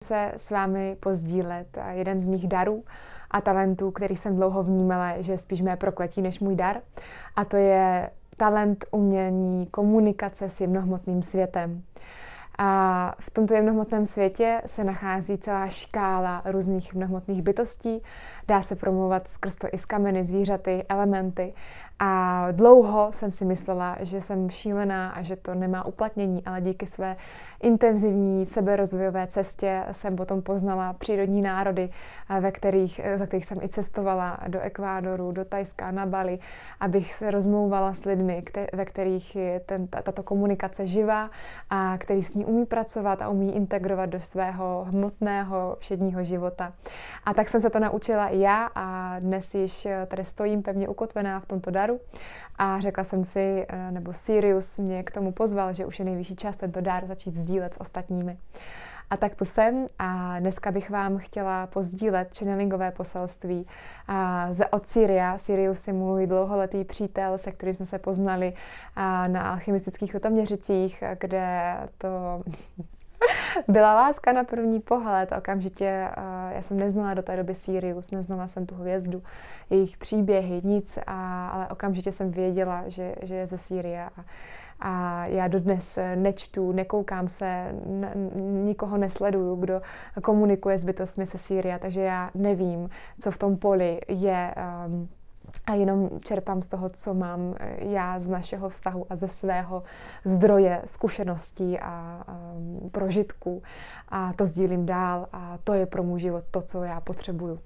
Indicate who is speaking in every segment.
Speaker 1: se s vámi pozdílet jeden z mých darů a talentů, který jsem dlouho vnímala, že je spíš mé prokletí než můj dar. A to je talent umění komunikace s jemnohmotným světem. A v tomto jemnohmotném světě se nachází celá škála různých jemnohmotných bytostí. Dá se promluvat skrz to i s kameny, zvířaty, elementy. A dlouho jsem si myslela, že jsem šílená a že to nemá uplatnění, ale díky své intenzivní seberozvojové cestě jsem potom poznala přírodní národy, za kterých jsem i cestovala do Ekvádoru, do Thajska, na Bali, abych se rozmlouvala s lidmi, ve kterých je tato komunikace živá a který s ní umí pracovat a umí integrovat do svého hmotného všedního života. A tak jsem se to naučila i já a dnes již tady stojím pevně ukotvená v tomto daru a řekla jsem si, nebo Sirius mě k tomu pozval, že už je nejvyšší čas tento dar začít sdílet s ostatními. A tak tu jsem a dneska bych vám chtěla pozdílet channelingové poselství od Siria. Sirius je můj dlouholetý přítel, se kterým jsme se poznali na alchymistických Litoměřicích, kde to byla láska na první pohled. Okamžitě já jsem neznala do té doby Sirius, neznala jsem tu hvězdu, jejich příběhy, nic, ale okamžitě jsem věděla, že je ze Sýrie. A já dodnes nečtu, nekoukám se, nikoho nesleduju, kdo komunikuje s bytostmi se Sýrie, takže já nevím, co v tom poli je a jenom čerpám z toho, co mám já z našeho vztahu a ze svého zdroje zkušeností a prožitků. A to sdílím dál a to je pro můj život to, co já potřebuju.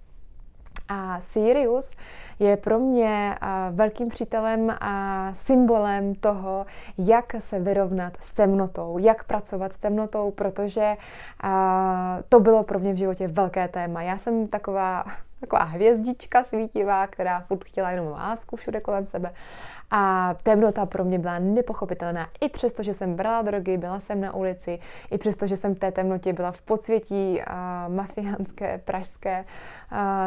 Speaker 1: A Sirius je pro mě velkým přítelem a symbolem toho, jak se vyrovnat s temnotou, jak pracovat s temnotou, protože to bylo pro mě v životě velké téma. Já jsem taková hvězdička svítivá, která furt chtěla jenom lásku všude kolem sebe. A temnota pro mě byla nepochopitelná. I přesto, že jsem brala drogy, byla jsem na ulici, i přesto, že jsem v té temnotě byla v podsvětí mafiánské, pražské.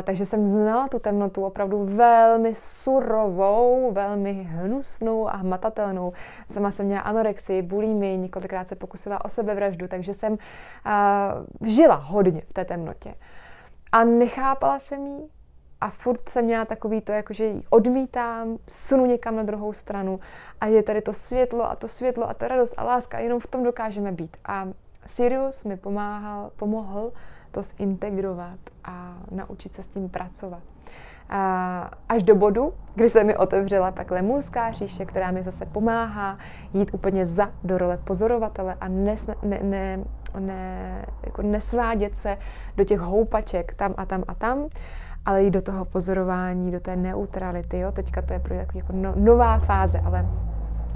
Speaker 1: Takže jsem znala tu temnotu opravdu velmi surovou, velmi hnusnou a hmatatelnou. Sama jsem měla anorexii, bulimii, několikrát se pokusila o sebevraždu, takže jsem žila hodně v té temnotě. A nechápala jsem jí a furt jsem měla takový to, jakože ji odmítám, sunu někam na druhou stranu a je tady to světlo a ta radost a láska, jenom v tom dokážeme být. A Sirius mi pomohl to zintegrovat a naučit se s tím pracovat. Až do bodu, kdy se mi otevřela tak Lemulská říše, která mi zase pomáhá jít úplně do role pozorovatele a nesvádět se do těch houpaček tam a tam a tam, ale jít do toho pozorování, do té neutrality. Jo? Teďka to je jako nová fáze, ale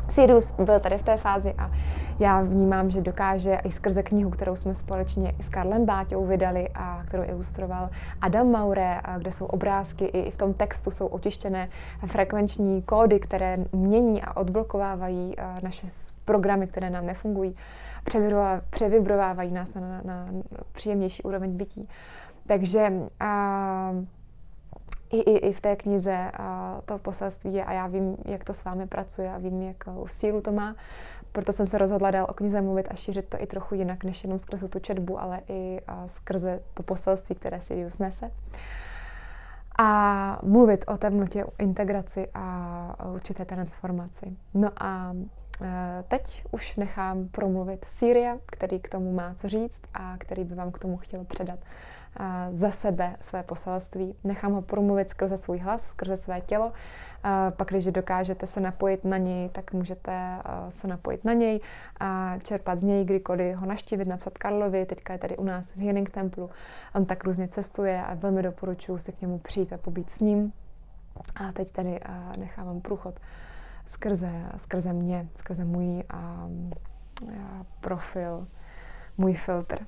Speaker 1: Sirius byl tady v té fázi a já vnímám, že dokáže i skrze knihu, kterou jsme společně i s Karlem Báťou vydali a kterou ilustroval Adam Maure, kde jsou obrázky, i v tom textu jsou otištěné frekvenční kódy, které mění a odblokovávají naše programy, které nám nefungují, převibrovávají nás na příjemnější úroveň bytí. Takže i v té knize to poselství je a já vím, jak to s vámi pracuje a vím, jakou sílu to má. Proto jsem se rozhodla dál o knize mluvit a šířit to i trochu jinak, než jenom skrze tu četbu, ale i skrze to poselství, které Sirius nese. A mluvit o temnotě, o integraci a určité transformaci. No a teď už nechám promluvit Siria, který k tomu má co říct a který by vám k tomu chtěl předat za sebe své poselství. Nechám ho promluvit skrze svůj hlas, skrze své tělo. Pak, když dokážete se napojit na něj, tak můžete se napojit na něj a čerpat z něj, kdykoliv ho navštívit, napsat Karlovi. Teďka je tady u nás v Healing Templu. On tak různě cestuje a velmi doporučuji si k němu přijít a pobít s ním. A teď tady nechávám průchod skrze mě, skrze můj profil, můj filtr.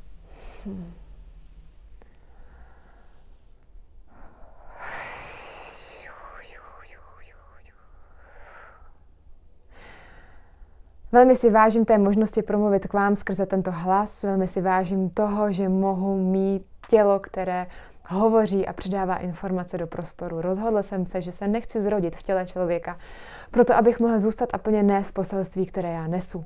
Speaker 1: Velmi si vážím té možnosti promluvit k vám skrze tento hlas, velmi si vážím toho, že mohu mít tělo, které hovoří a předává informace do prostoru. Rozhodla jsem se, že se nechci zrodit v těle člověka, proto abych mohla zůstat a plně nést poselství, které já nesu.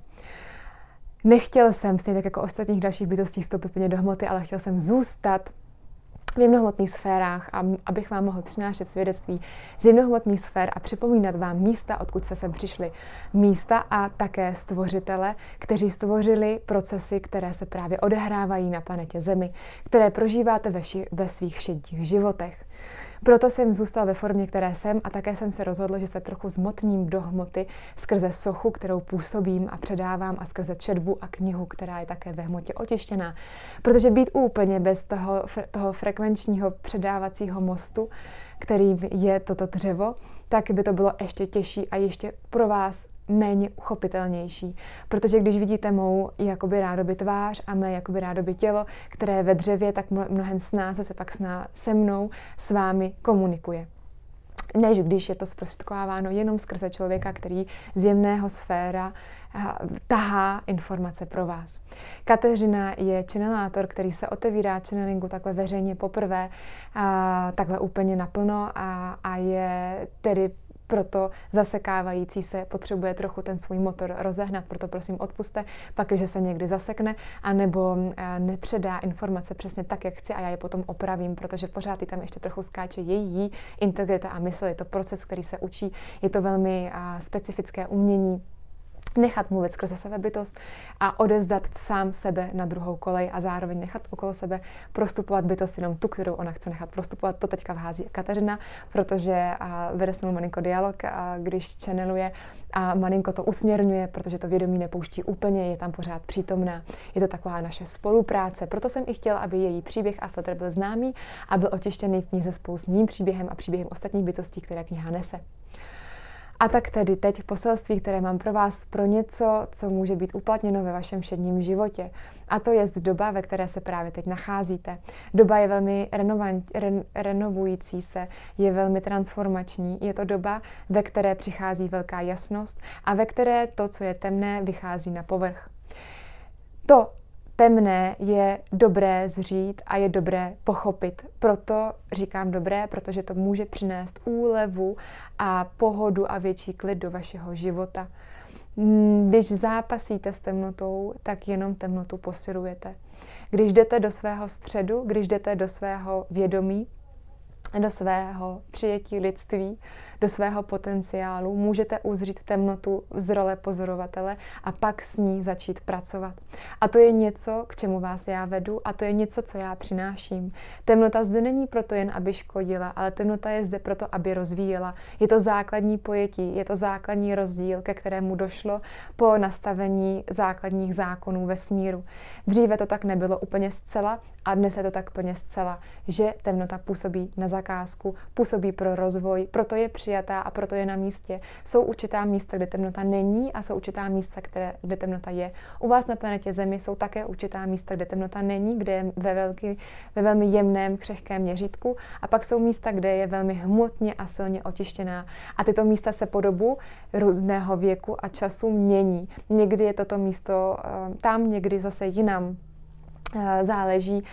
Speaker 1: Nechtěl jsem, stejně tak jako ostatních dalších bytostí, vstoupit plně do hmoty, ale chtěl jsem zůstat v jemnohmotných sférách, a abych vám mohl přinášet svědectví z jemnohmotných sfér a připomínat vám místa, odkud se sem přišli. Místa a také stvořitele, kteří stvořili procesy, které se právě odehrávají na planetě Zemi, které prožíváte ve svých všedních životech. Proto jsem zůstal ve formě, které jsem, a také jsem se rozhodl, že se trochu zmotním do hmoty skrze sochu, kterou působím a předávám, a skrze četbu a knihu, která je také ve hmotě otištěná. Protože být úplně bez toho frekvenčního předávacího mostu, kterým je toto dřevo, tak by to bylo ještě těžší a ještě pro vás méně uchopitelnější. Protože když vidíte mou jakoby rádoby tvář a mé jakoby rádoby tělo, které je ve dřevě, tak mnohem snáze se pak se mnou s vámi komunikuje. Než když je to zprostředkováváno jenom skrze člověka, který z jemného sféra tahá informace pro vás. Kateřina je channelátor, který se otevírá channelingu takhle veřejně poprvé, takhle úplně naplno, a je tedy proto zasekávající se, potřebuje trochu ten svůj motor rozehnat, proto prosím odpuste, pak, když se někdy zasekne, anebo nepředá informace přesně tak, jak chci, a já je potom opravím, protože pořád tam ještě trochu skáče její integrita a mysl. Je to proces, který se učí, je to velmi specifické umění, nechat mluvit skrze sebe bytost a odevzdat sám sebe na druhou kolej a zároveň nechat okolo sebe prostupovat bytost jenom tu, kterou ona chce nechat prostupovat. To teďka vhází Kateřina, protože vede s mnou malinko dialog, když channeluje, a malinko to usměrňuje, protože to vědomí nepouští úplně, je tam pořád přítomná. Je to taková naše spolupráce. Proto jsem i chtěla, aby její příběh a filtr byl známý a byl otištěný v knize spolu s mým příběhem a příběhem ostatních bytostí, které kniha nese. A tak tedy teď poselství, které mám pro vás, pro něco, co může být uplatněno ve vašem všedním životě. A to je doba, ve které se právě teď nacházíte. Doba je velmi renovující se, je velmi transformační. Je to doba, ve které přichází velká jasnost a ve které to, co je temné, vychází na povrch. To temné je dobré zřít a je dobré pochopit. Proto říkám dobré, protože to může přinést úlevu a pohodu a větší klid do vašeho života. Když zápasíte s temnotou, tak jenom temnotu posilujete. Když jdete do svého středu, když jdete do svého vědomí, do svého přijetí lidství, do svého potenciálu, můžete uzřít temnotu z role pozorovatele a pak s ní začít pracovat. A to je něco, k čemu vás já vedu, a to je něco, co já přináším. Temnota zde není proto jen, aby škodila, ale temnota je zde proto, aby rozvíjela. Je to základní pojetí, je to základní rozdíl, ke kterému došlo po nastavení základních zákonů vesmíru. Dříve to tak nebylo úplně zcela, a dnes je to tak plně zcela, že temnota působí na zakázku, působí pro rozvoj, proto je přijatá a proto je na místě. Jsou určitá místa, kde temnota není, a jsou určitá místa, kde temnota je. U vás na planetě Zemi jsou také určitá místa, kde temnota není, kde je ve velmi jemném, křehkém měřítku, a pak jsou místa, kde je velmi hmotně a silně otištěná. A tyto místa se po dobu různého věku a času mění. Někdy je toto místo tam, někdy zase jinam. Záleží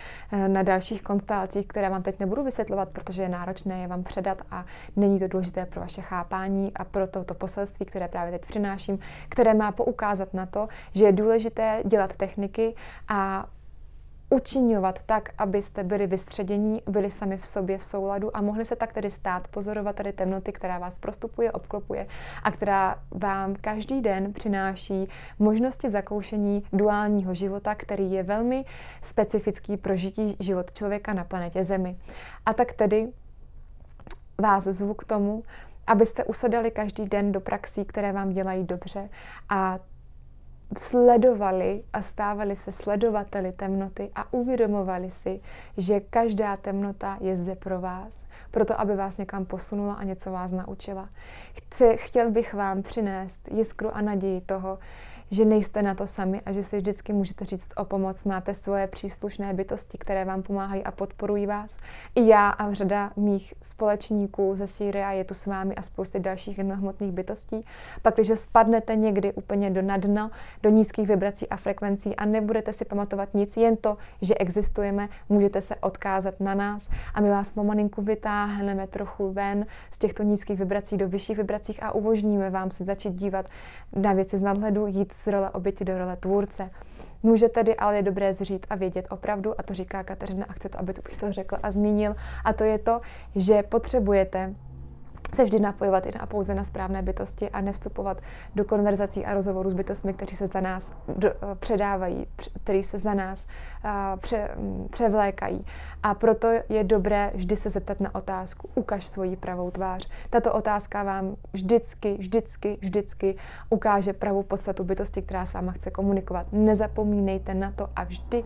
Speaker 1: na dalších konstelacích, které vám teď nebudu vysvětlovat, protože je náročné je vám předat a není to důležité pro vaše chápání a pro toto poselství, které právě teď přináším, které má poukázat na to, že je důležité dělat techniky a učiňovat tak, abyste byli vystředění, byli sami v sobě v souladu a mohli se tak tedy stát pozorovateli temnoty, která vás prostupuje, obklopuje a která vám každý den přináší možnosti zakoušení duálního života, který je velmi specifický pro žití život člověka na planetě Zemi. A tak tedy vás zvu k tomu, abyste usedali každý den do praxí, které vám dělají dobře, a sledovali a stávali se sledovateli temnoty a uvědomovali si, že každá temnota je zde pro vás, proto aby vás někam posunula a něco vás naučila. Chtěl bych vám přinést jiskru a naději toho, že nejste na to sami a že si vždycky můžete říct o pomoc. Máte svoje příslušné bytosti, které vám pomáhají a podporují vás. I já a řada mých společníků ze Sýrie je tu s vámi a spousty dalších hmotných bytostí. Pak, když spadnete někdy úplně na dno, do nízkých vibrací a frekvencí a nebudete si pamatovat nic, jen to, že existujeme, můžete se odkázat na nás a my vás pomalinku vytáhneme trochu ven z těchto nízkých vibrací do vyšších vibracích a umožníme vám si začít dívat na věci z nadhledu, jít z role oběti do role tvůrce. Může tedy, ale je dobré zřít a vědět opravdu, a to říká Kateřina a chce to, aby to řekl a zmínil, a to je to, že potřebujete se vždy napojovat i pouze na správné bytosti a nevstupovat do konverzací a rozhovorů s bytostmi, kteří se za nás předávají, kteří se za nás převlékají. A proto je dobré vždy se zeptat na otázku, ukaž svoji pravou tvář. Tato otázka vám vždycky ukáže pravou podstatu bytosti, která s váma chce komunikovat. Nezapomínejte na to a vždy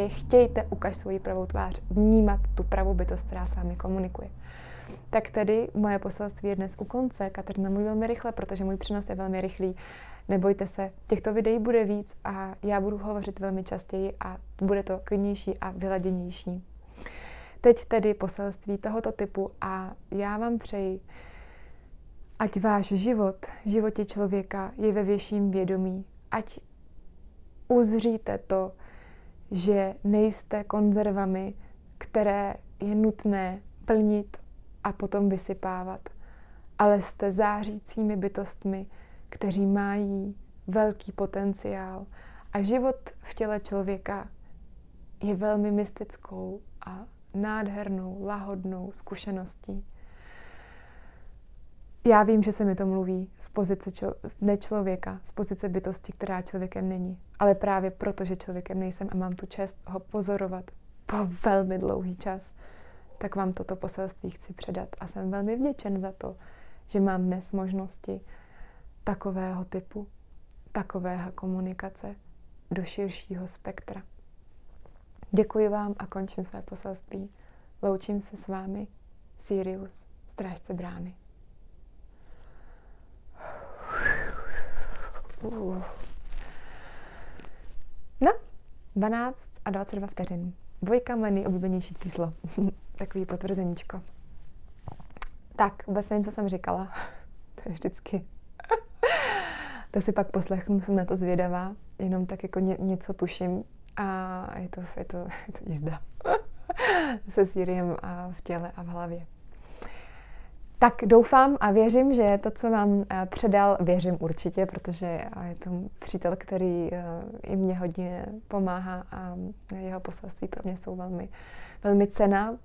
Speaker 1: chtějte, ukaž svoji pravou tvář, vnímat tu pravou bytost, která s vámi komunikuje. Tak tedy moje poselství je dnes u konce. Kateřina mluví velmi rychle, protože můj přenos je velmi rychlý. Nebojte se, těchto videí bude víc a já budu hovořit velmi častěji a bude to klidnější a vyladěnější. Teď tedy poselství tohoto typu a já vám přeji, ať váš život v životě člověka je ve větším vědomí. Ať uzříte to, že nejste konzervami, které je nutné plnit a potom vysypávat, ale jste zářícími bytostmi, kteří mají velký potenciál. A život v těle člověka je velmi mystickou a nádhernou, lahodnou zkušeností. Já vím, že se mi to mluví z pozice nečlověka, z pozice bytosti, která člověkem není. Ale právě proto, že člověkem nejsem a mám tu čest ho pozorovat po velmi dlouhý čas, tak vám toto poselství chci předat. A jsem velmi vděčen za to, že mám dnes možnosti takového typu, takového komunikace do širšího spektra. Děkuji vám a končím své poselství. Loučím se s vámi, Sirius, strážce brány. No, 12 a 22 vteřin. 2 moje nejoblíbenější číslo. Takový potvrzeníčko. Tak, vůbec nevím, co jsem říkala. To je vždycky. To si pak poslechnu, jsem na to zvědavá. Jenom tak jako něco tuším. A je to jízda. Se Siriem v těle a v hlavě. Tak doufám a věřím, že to, co vám předal, věřím určitě, protože je to přítel, který i mě hodně pomáhá a jeho poselství pro mě jsou velmi, velmi cenná.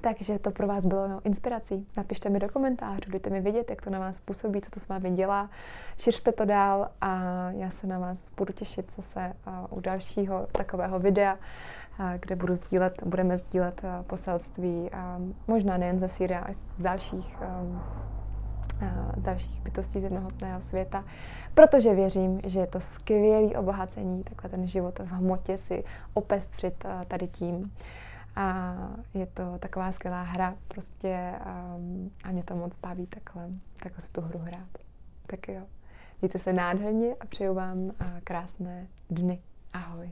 Speaker 1: Takže to pro vás bylo inspirací. Napište mi do komentářů, dejte mi vědět, jak to na vás působí, co to s vámi dělá. Šiřte to dál a já se na vás budu těšit zase u dalšího takového videa, kde budeme sdílet poselství, možná nejen ze Siria, ale z dalších bytostí z jednohotného světa, protože věřím, že je to skvělé obohacení, takhle ten život v hmotě si opestřit tady tím. A je to taková skvělá hra prostě a mě to moc baví takhle si tu hru hrát. Tak jo, mějte se nádherně a přeju vám krásné dny. Ahoj.